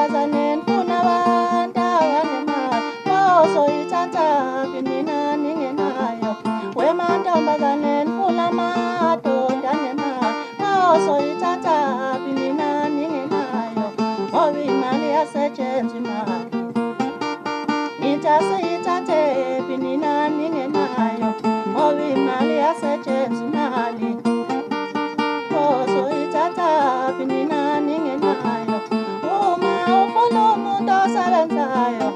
emantombazaneni kunabantu abanemali bozoyithatha mina ningenayo wemantombazaneni kulamadoda anemali bozoyithatha mina ningenayo ngoba imali yasetshenzwa imali ngitasiyithathe mina ningenayo ngoba imali yasetshenzwa imali bozoyithatha mina ningenayo uma ufuna umuntu osebenzayo